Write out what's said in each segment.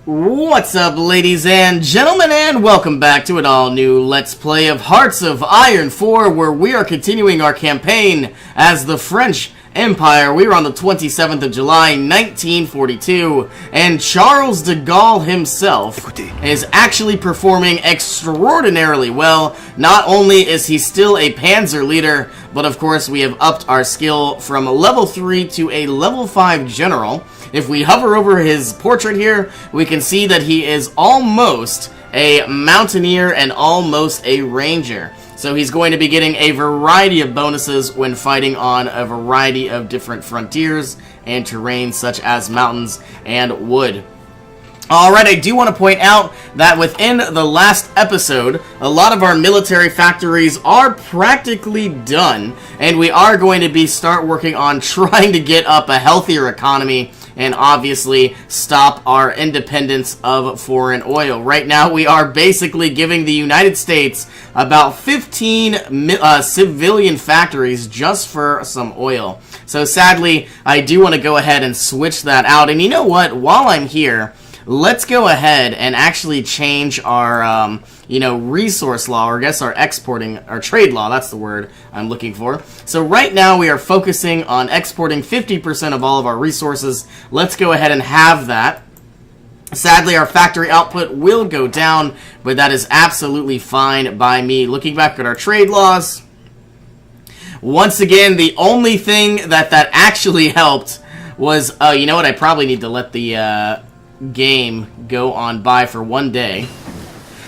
What's up, ladies and gentlemen, and welcome back to an all-new Let's Play of Hearts of Iron 4, where we are continuing our campaign as the French Empire. We were on the 27th of July, 1942, and Charles de Gaulle himself is actually performing extraordinarily well. Not only is he still a panzer leader, but of course we have upped our skill from level 3 to a level 5 general. If we hover over his portrait here, we can see that he is almost a mountaineer and almost a ranger. So he's going to be getting a variety of bonuses when fighting on a variety of different frontiers and terrains such as mountains and wood. Alright, I do want to point out that within the last episode, a lot of our military factories are practically done, and we are going to start working on trying to get up a healthier economy and obviously stop our independence of foreign oil. Right now, we are basically giving the United States about 15 civilian factories just for some oil. So sadly, I do want to go ahead and switch that out. And you know what? While I'm here, let's go ahead and actually change our, resource law, or I guess our trade law, that's the word I'm looking for. So right now we are focusing on exporting 50% of all of our resources. Let's go ahead and have that. Sadly, our factory output will go down, but that is absolutely fine by me. Looking back at our trade laws, once again, the only thing that actually helped was, you know what, I probably need to let the, game go on by for one day.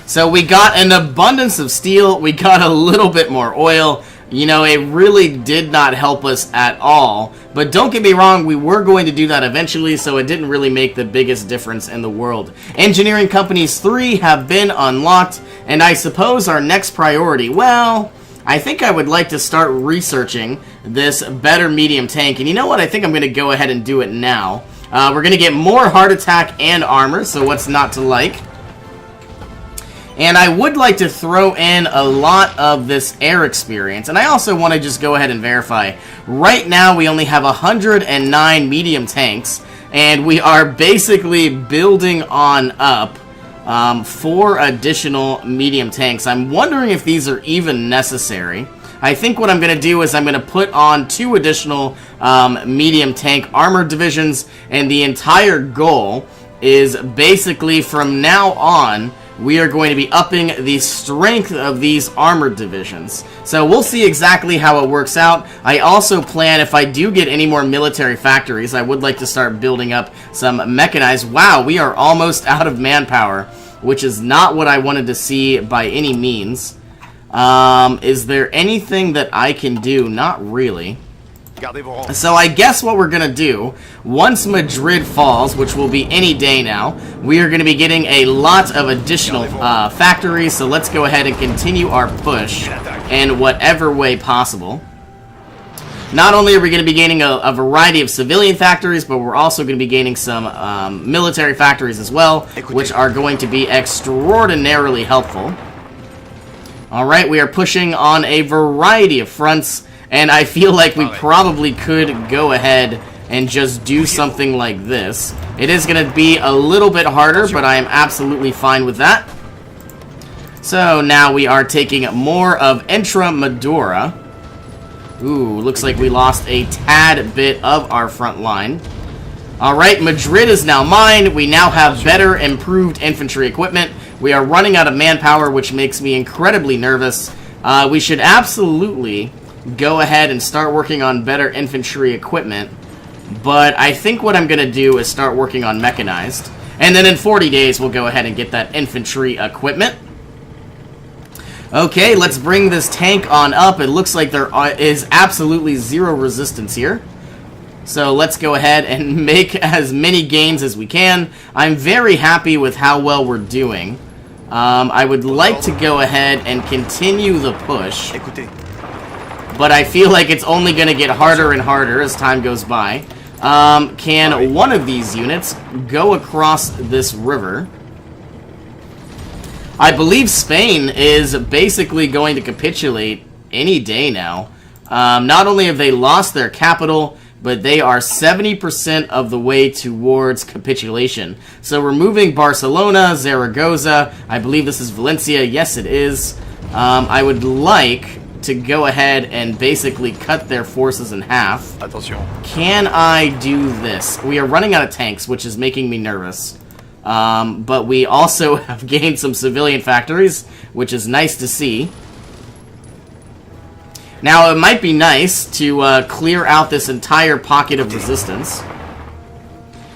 So we got an abundance of steel, we got a little bit more oil. You know, it really did not help us at all. But don't get me wrong, we were going to do that eventually, so it didn't really make the biggest difference in the world. Engineering Companies 3 have been unlocked, and I suppose our next priority, well, I think I would like to start researching this better medium tank. And you know what, I think I'm going to go ahead and do it now. We're going to get more heart attack and armor, so what's not to like? And I would like to throw in a lot of this air experience. And I also want to just go ahead and verify. Right now, we only have 109 medium tanks, and we are basically building on up 4 additional medium tanks. I'm wondering if these are even necessary. I think what I'm going to do is I'm going to put on 2 additional medium tank armor divisions, and the entire goal is basically from now on we are going to be upping the strength of these armored divisions. So we'll see exactly how it works out. I also plan, if I do get any more military factories, I would like to start building up some mechanized. Wow, we are almost out of manpower, which is not what I wanted to see by any means. Is there anything that I can do? Not really. So I guess what we're going to do, once Madrid falls, which will be any day now, we are going to be getting a lot of additional factories, so let's go ahead and continue our push in whatever way possible. Not only are we going to be gaining a variety of civilian factories, but we're also going to be gaining some military factories as well, which are going to be extraordinarily helpful. Alright, we are pushing on a variety of fronts, and I feel like we probably could go ahead and just do something like this. It is going to be a little bit harder, but I am absolutely fine with that. So now we are taking more of Extremadura. Ooh, looks like we lost a tad bit of our front line. Alright, Madrid is now mine. We now have better, improved infantry equipment. We are running out of manpower, which makes me incredibly nervous. We should absolutely go ahead and start working on better infantry equipment. But I think what I'm going to do is start working on mechanized. And then in 40 days, we'll go ahead and get that infantry equipment. Okay, let's bring this tank on up. It looks like there is absolutely zero resistance here. So let's go ahead and make as many gains as we can. I'm very happy with how well we're doing. I would like to go ahead and continue the push, but I feel like it's only going to get harder and harder as time goes by. Can one of these units go across this river? I believe Spain is basically going to capitulate any day now. Not only have they lost their capital, but they are 70% of the way towards capitulation. So we're moving Barcelona, Zaragoza. I believe this is Valencia. Yes, it is. I would like to go ahead and basically cut their forces in half. Attention. Can I do this? We are running out of tanks, which is making me nervous. But we also have gained some civilian factories, which is nice to see. Now, it might be nice to clear out this entire pocket of resistance.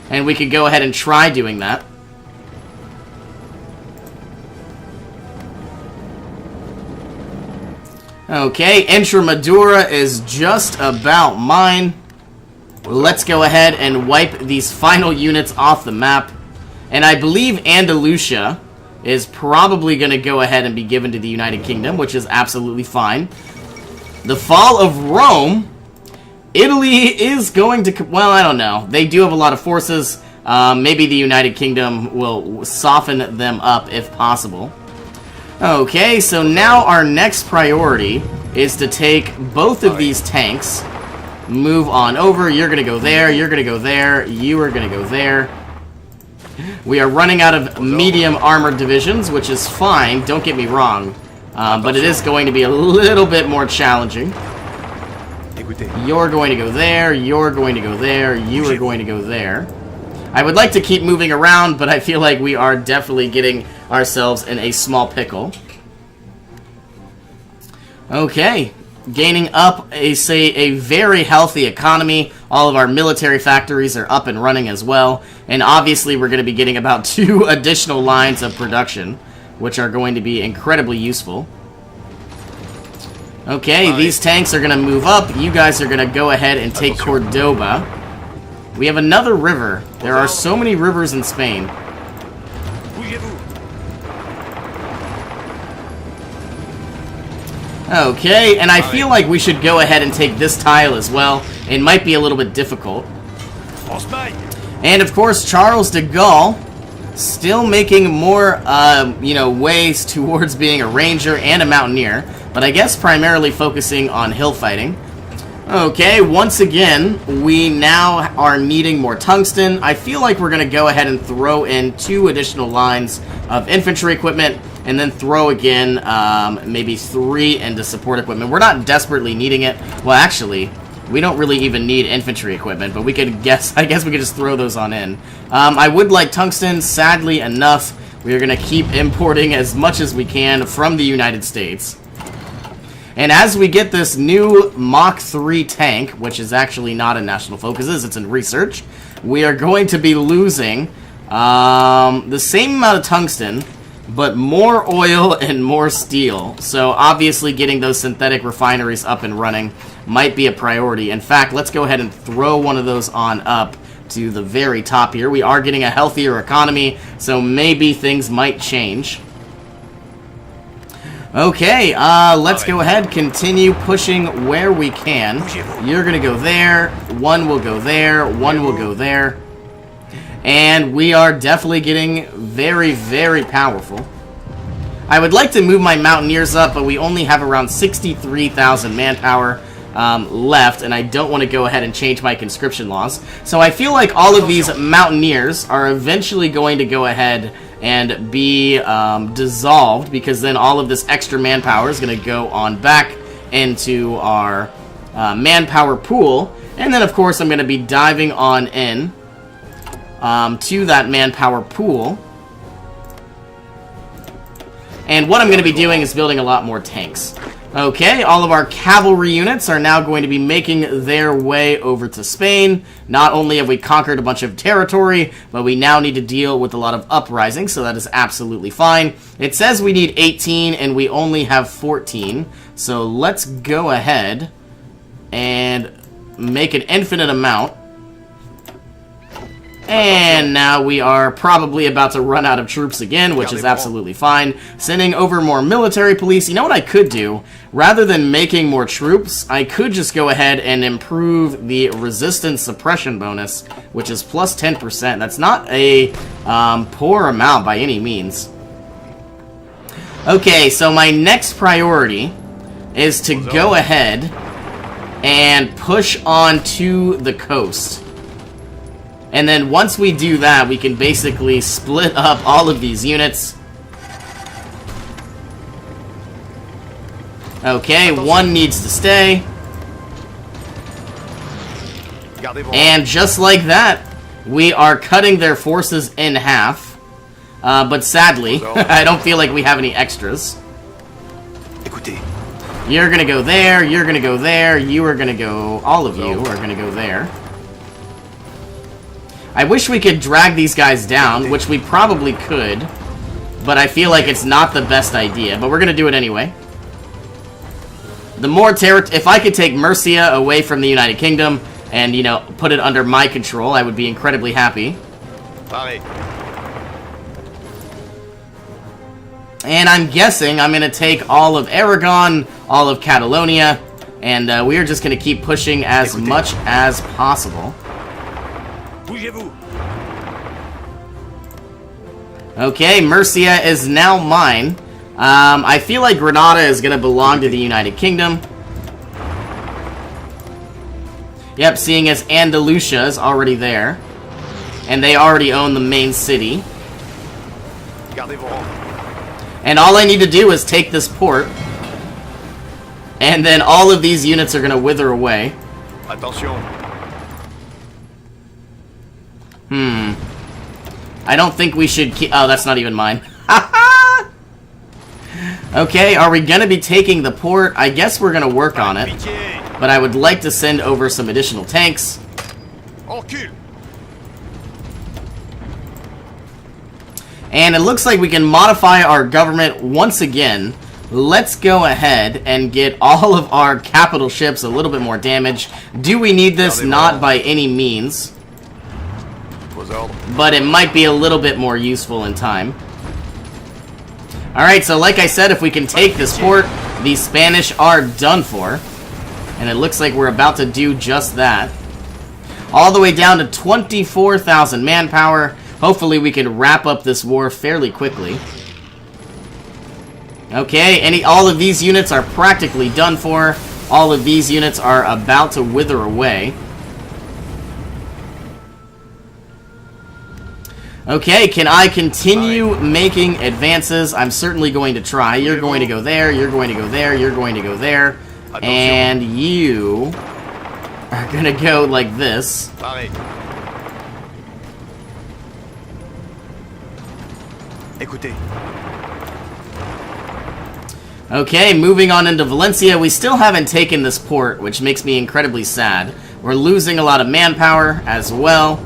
And we could go ahead and try doing that. Okay, Extremadura is just about mine. Let's go ahead and wipe these final units off the map. And I believe Andalusia is probably going to go ahead and be given to the United Kingdom, which is absolutely fine. The fall of Rome, Italy is going to... Well, I don't know. They do have a lot of forces. Maybe the United Kingdom will soften them up if possible. Okay, so now our next priority is to take both of these tanks, move on over. You're going to go there, you're going to go there, you are going to go there. We are running out of medium armored divisions, which is fine, don't get me wrong. But it is going to be a little bit more challenging. You're going to go there, you're going to go there, you are going to go there. I would like to keep moving around, but I feel like we are definitely getting ourselves in a small pickle. Okay, gaining up a very healthy economy. All of our military factories are up and running as well, and obviously we're going to be getting about 2 additional lines of production, which are going to be incredibly useful. Okay, these tanks are going to move up. You guys are going to go ahead and take Cordoba. We have another river. There are so many rivers in Spain. Okay, and I feel like we should go ahead and take this tile as well. It might be a little bit difficult. And of course, Charles de Gaulle still making more, ways towards being a ranger and a mountaineer, but I guess primarily focusing on hill fighting. Okay, once again, we now are needing more tungsten. I feel like we're going to go ahead and throw in 2 additional lines of infantry equipment, and then throw again maybe 3 into support equipment. We're not desperately needing it. Well, actually, we don't really even need infantry equipment, but we could guess. I guess we could just throw those on in. I would like tungsten. Sadly enough, we are going to keep importing as much as we can from the United States. And as we get this new Mach 3 tank, which is actually not in National Focuses, it's in research, we are going to be losing the same amount of tungsten, but more oil and more steel. So obviously getting those synthetic refineries up and running might be a priority. In fact, let's go ahead and throw one of those on up to the very top here. We are getting a healthier economy, so maybe things might change. Okay, let's go ahead, continue pushing where we can. You're going to go there, 1 will go there, 1 will go there. And we are definitely getting very, very powerful. I would like to move my mountaineers up, but we only have around 63,000 manpower left, and I don't want to go ahead and change my conscription laws. So I feel like all of these mountaineers are eventually going to go ahead and be dissolved, because then all of this extra manpower is going to go on back into our manpower pool. And then, of course, I'm going to be diving on in to that manpower pool. And what I'm going to be doing is building a lot more tanks. Okay, all of our cavalry units are now going to be making their way over to Spain. Not only have we conquered a bunch of territory, but we now need to deal with a lot of uprisings, so that is absolutely fine. It says we need 18, and we only have 14. So let's go ahead and make an infinite amount. And now we are probably about to run out of troops again, which is absolutely fine. Sending over more military police. You know what I could do? Rather than making more troops, I could just go ahead and improve the resistance suppression bonus, which is plus 10%. That's not a poor amount by any means. Okay, so my next priority is to go ahead and push on to the coast. And then once we do that, we can basically split up all of these units. Okay, one needs to stay. And just like that, we are cutting their forces in half. But sadly, I don't feel like we have any extras. You're gonna go there, you're gonna go there, you are gonna go... All of you are gonna go there. I wish we could drag these guys down, which we probably could. But I feel like it's not the best idea. But we're gonna do it anyway. The more if I could take Mercia away from the United Kingdom and, you know, put it under my control, I would be incredibly happy. And I'm guessing I'm going to take all of Aragon, all of Catalonia, and we are just going to keep pushing as much as possible. Okay, Mercia is now mine. I feel like Granada is going to belong to the United Kingdom. Yep, seeing as Andalusia is already there. And they already own the main city. And all I need to do is take this port. And then all of these units are going to wither away. I don't think we should keep... Oh, that's not even mine. Okay, are we going to be taking the port? I guess we're going to work on it. But I would like to send over some additional tanks. And it looks like we can modify our government once again. Let's go ahead and get all of our capital ships a little bit more damage. Do we need this? Not by any means. But it might be a little bit more useful in time. Alright, so like I said, if we can take this port, the Spanish are done for. And it looks like we're about to do just that. All the way down to 24,000 manpower. Hopefully we can wrap up this war fairly quickly. Okay, all of these units are practically done for. All of these units are about to wither away. Okay, can I continue making advances? I'm certainly going to try. You're going to go there, you're going to go there, you're going to go there. And you are going to go like this. Okay, moving on into Valencia. We still haven't taken this port, which makes me incredibly sad. We're losing a lot of manpower as well.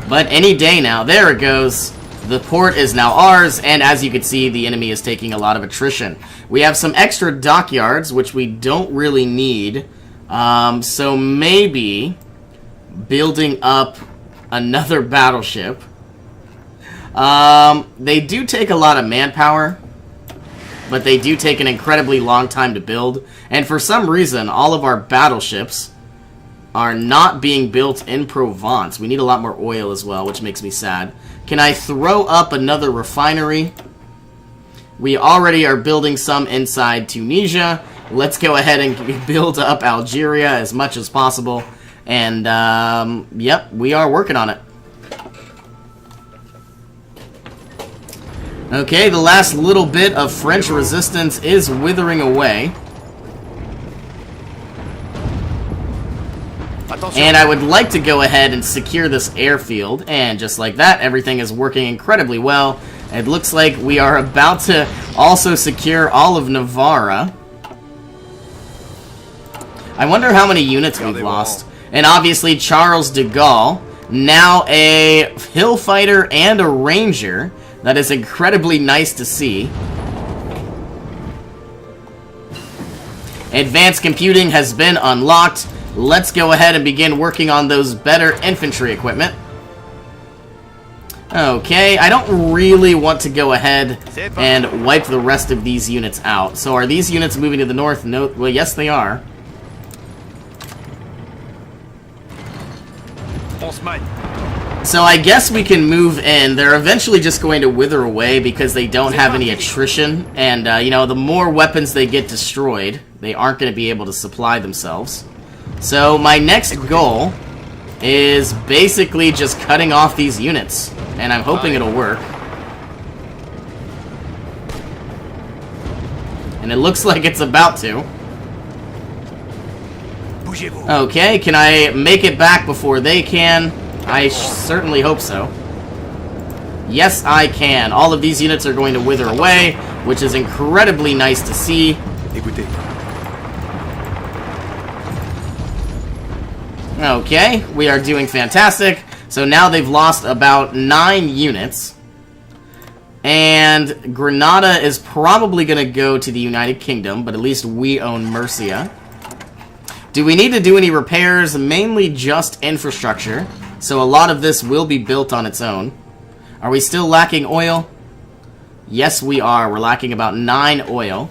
But any day now, there it goes. The port is now ours, and as you can see, the enemy is taking a lot of attrition. We have some extra dockyards, which we don't really need. So maybe building up another battleship. They do take a lot of manpower, but they do take an incredibly long time to build. And for some reason, all of our battleships are not being built in Provence. We need a lot more oil as well, which makes me sad. Can I throw up another refinery? We already are building some inside Tunisia. Let's go ahead and build up Algeria as much as possible. And, yep, we are working on it. Okay, the last little bit of French resistance is withering away. And I would like to go ahead and secure this airfield. And just like that, everything is working incredibly well. It looks like we are about to also secure all of Navarra. I wonder how many units we've lost. And obviously Charles de Gaulle, now a hill fighter and a ranger. That is incredibly nice to see. Advanced computing has been unlocked. Let's go ahead and begin working on those better infantry equipment. Okay, I don't really want to go ahead and wipe the rest of these units out. So are these units moving to the north? No, well, yes they are. So I guess we can move in. They're eventually just going to wither away because they don't have any attrition. And, you know, the more weapons they get destroyed, they aren't going to be able to supply themselves. So my next goal is basically just cutting off these units, and I'm hoping it'll work. And it looks like it's about to. Okay, can I make it back before they can? I certainly hope so. Yes, I can. All of these units are going to wither away, which is incredibly nice to see. Okay, we are doing fantastic. So now they've lost about 9 units. And Granada is probably going to go to the United Kingdom, but at least we own Murcia. Do we need to do any repairs? Mainly just infrastructure. So a lot of this will be built on its own. Are we still lacking oil? Yes, we are. We're lacking about 9 oil.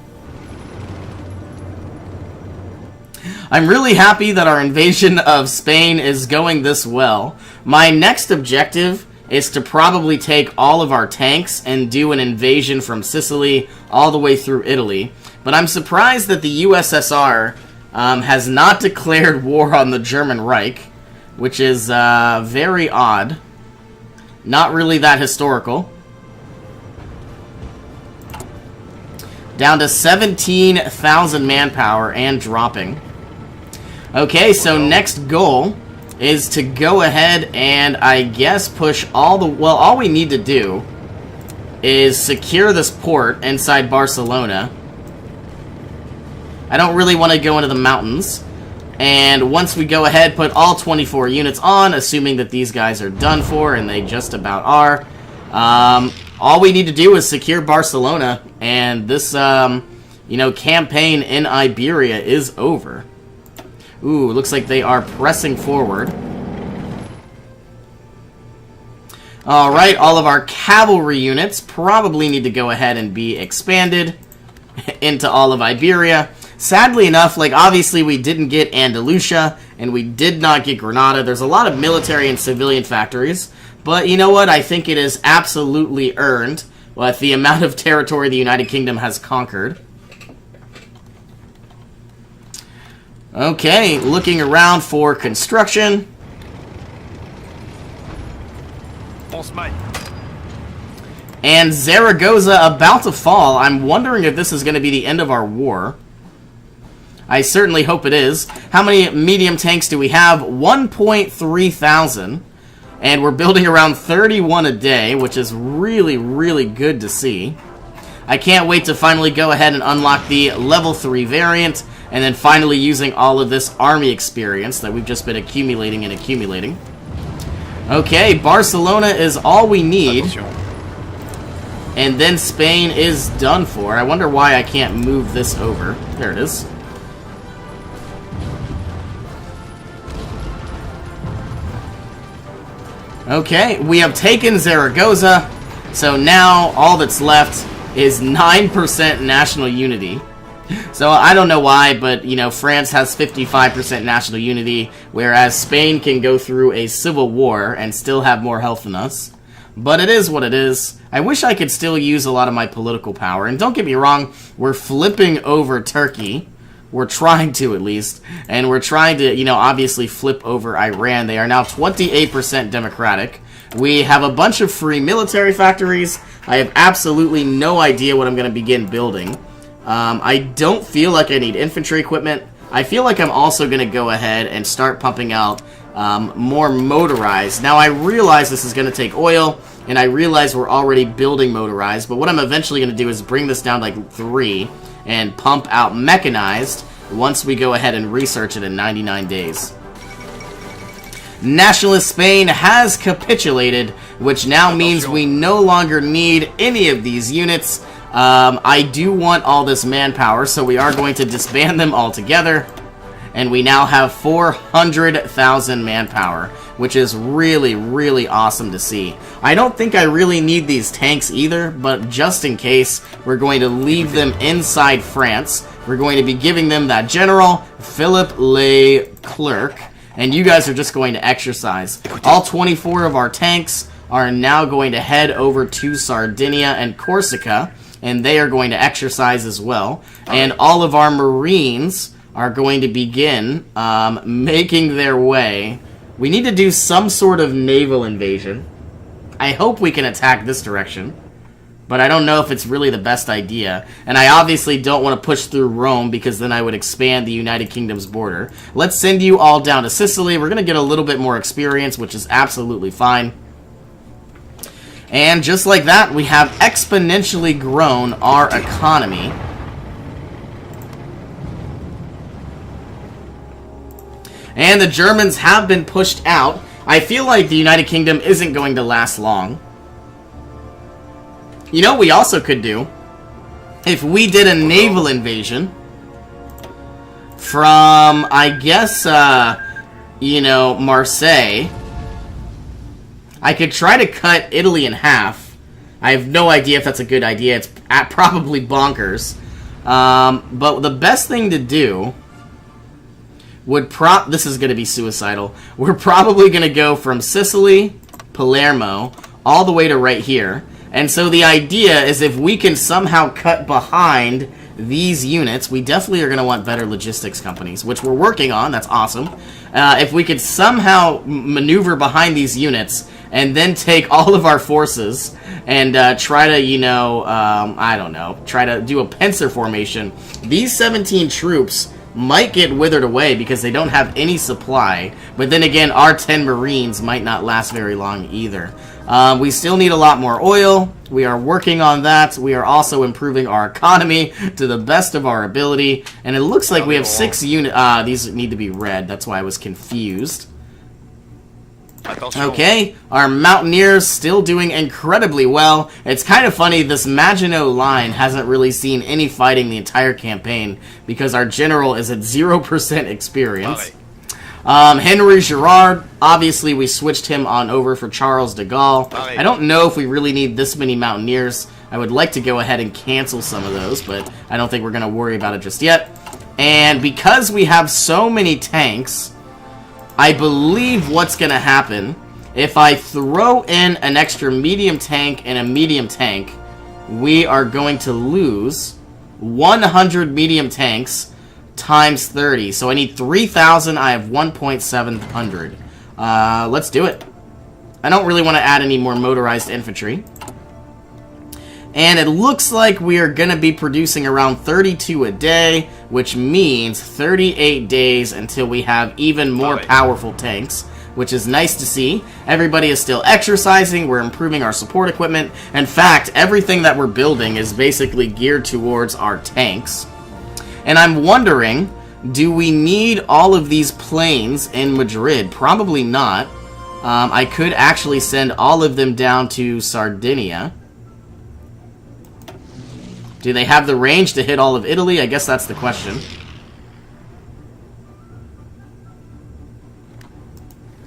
I'm really happy that our invasion of Spain is going this well. My next objective is to probably take all of our tanks and do an invasion from Sicily all the way through Italy. But I'm surprised that the USSR has not declared war on the German Reich, which is very odd. Not really that historical. Down to 17,000 manpower and dropping. Okay, so next goal is to go ahead and, I guess, push all the... Well, all we need to do is secure this port inside Barcelona. I don't really want to go into the mountains. And once we go ahead, put all 24 units on, assuming that these guys are done for, and they just about are, all we need to do is secure Barcelona, and this, campaign in Iberia is over. Ooh, looks like they are pressing forward. Alright, all of our cavalry units probably need to go ahead and be expanded into all of Iberia. Sadly enough, obviously we didn't get Andalusia, and we did not get Granada. There's a lot of military and civilian factories, but you know what? I think it is absolutely earned with the amount of territory the United Kingdom has conquered. Okay, looking around for construction. And Zaragoza about to fall. I'm wondering if this is going to be the end of our war. I certainly hope it is. How many medium tanks do we have? 1.3 thousand. And we're building around 31 a day, which is really, really good to see. I can't wait to finally go ahead and unlock the level 3 variant, and then finally using all of this army experience that we've just been accumulating and accumulating. Okay, Barcelona is all we need. And then Spain is done for. I wonder why I can't move this over. There it is. Okay, we have taken Zaragoza, so now all that's left is 9% national unity. So I don't know why, but, France has 55% national unity, whereas Spain can go through a civil war and still have more health than us. But it is what it is. I wish I could still use a lot of my political power, and don't get me wrong, we're flipping over Turkey. We're trying to, at least. And we're trying to, obviously flip over Iran. They are now 28% democratic. We have a bunch of free military factories. I have absolutely no idea what I'm going to begin building. I don't feel like I need infantry equipment. I feel like I'm also going to go ahead and start pumping out more motorized. Now, I realize this is going to take oil, and I realize we're already building motorized, but what I'm eventually going to do is bring this down to 3 and pump out mechanized once we go ahead and research it in 99 days. Nationalist Spain has capitulated, which now means we no longer need any of these units. I do want all this manpower, so we are going to disband them altogether. And we now have 400,000 manpower, which is really, really awesome to see. I don't think I really need these tanks either, but just in case, we're going to leave them inside France. We're going to be giving them that General Philippe Leclerc, and you guys are just going to exercise. All 24 of our tanks are now going to head over to Sardinia and Corsica, and they are going to exercise as well. And all of our Marines are going to begin making their way. We need to do some sort of naval invasion. I hope we can attack this direction, but I don't know if it's really the best idea. And I obviously don't want to push through Rome because then I would expand the United Kingdom's border. Let's send you all down to Sicily. We're going to get a little bit more experience, which is absolutely fine. And just like that, we have exponentially grown our economy. And the Germans have been pushed out. I feel like the United Kingdom isn't going to last long. You know what we also could do? If we did a naval invasion from, I guess, you know, Marseille, I could try to cut Italy in half. I have no idea if that's a good idea. It's probably bonkers. But the best thing to do would this is going to be suicidal. We're probably going to go from Sicily, Palermo, all the way to right here. And so the idea is if we can somehow cut behind these units, we definitely are going to want better logistics companies, which we're working on. That's awesome. If we could somehow maneuver behind these units and then take all of our forces and try to, you know, I don't know, try to do a pincer formation, these 17 troops might get withered away because they don't have any supply. But then again, our 10 Marines might not last very long either. We still need a lot more oil. We are working on that. We are also improving our economy to the best of our ability. And it looks like we have 6 units. These need to be red. That's why I was confused. Okay, our Mountaineers still doing incredibly well. It's kind of funny, this Maginot Line hasn't really seen any fighting the entire campaign because our general is at 0% experience. Henry Girard, obviously we switched him on over for Charles de Gaulle. I don't know if we really need this many Mountaineers. I would like to go ahead and cancel some of those, but I don't think we're going to worry about it just yet. And because we have so many tanks, I believe what's going to happen, if I throw in an extra medium tank and a medium tank, we are going to lose 100 medium tanks times 30. So I need 3,000. I have 1,700. Let's do it. I don't really want to add any more motorized infantry. And it looks like we are going to be producing around 32 a day, which means 38 days until we have even more powerful tanks, which is nice to see. Everybody is still exercising. We're improving our support equipment. In fact, everything that we're building is basically geared towards our tanks. And I'm wondering, do we need all of these planes in Madrid? Probably not. I could actually send all of them down to Sardinia. Do they have the range to hit all of Italy? I guess that's the question.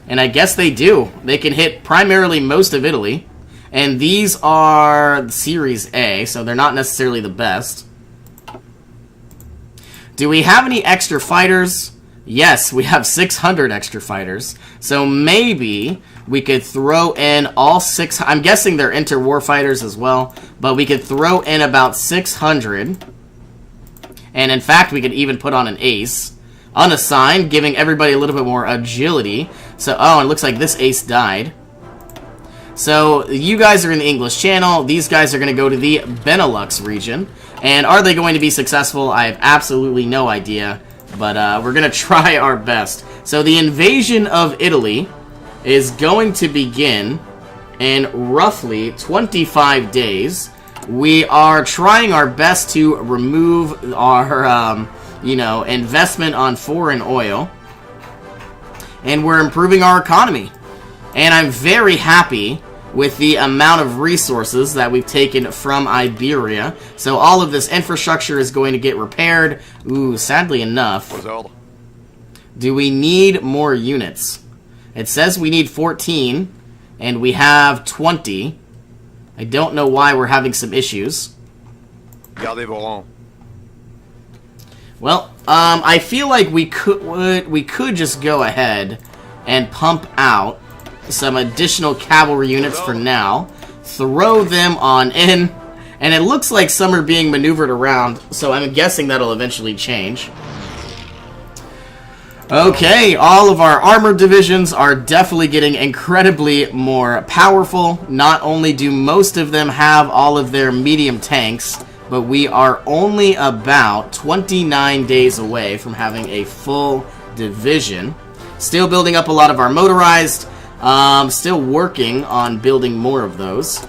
And I guess they do. They can hit primarily most of Italy. And these are Series A, so they're not necessarily the best. Do we have any extra fighters? Yes, we have 600 extra fighters. So maybe we could throw in all 6... I'm guessing they're interwar fighters as well. But we could throw in about 600. And in fact, we could even put on an ace. Unassigned, giving everybody a little bit more agility. So, oh, it looks like this ace died. So, you guys are in the English Channel. These guys are going to go to the Benelux region. And are they going to be successful? I have absolutely no idea. But we're going to try our best. So, the invasion of Italy is going to begin in roughly 25 days. We are trying our best to remove our, you know, investment on foreign oil. And we're improving our economy. And I'm very happy with the amount of resources that we've taken from Iberia. So all of this infrastructure is going to get repaired. Ooh, sadly enough. Do we need more units? It says we need 14, and we have 20. I don't know why we're having some issues. Well, I feel like we could just go ahead and pump out some additional cavalry units for now. Throw them on in. And it looks like some are being maneuvered around, so I'm guessing that'll eventually change. Okay, all of our armored divisions are definitely getting incredibly more powerful. Not only do most of them have all of their medium tanks, but we are only about 29 days away from having a full division. Still building up a lot of our motorized. Still working on building more of those.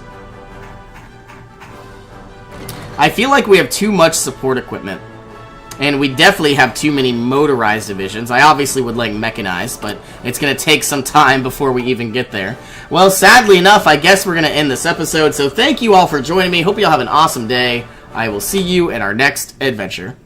I feel like we have too much support equipment. And we definitely have too many motorized divisions. I obviously would like mechanized, but it's going to take some time before we even get there. Well, sadly enough, I guess we're going to end this episode. So thank you all for joining me. Hope you all have an awesome day. I will see you in our next adventure.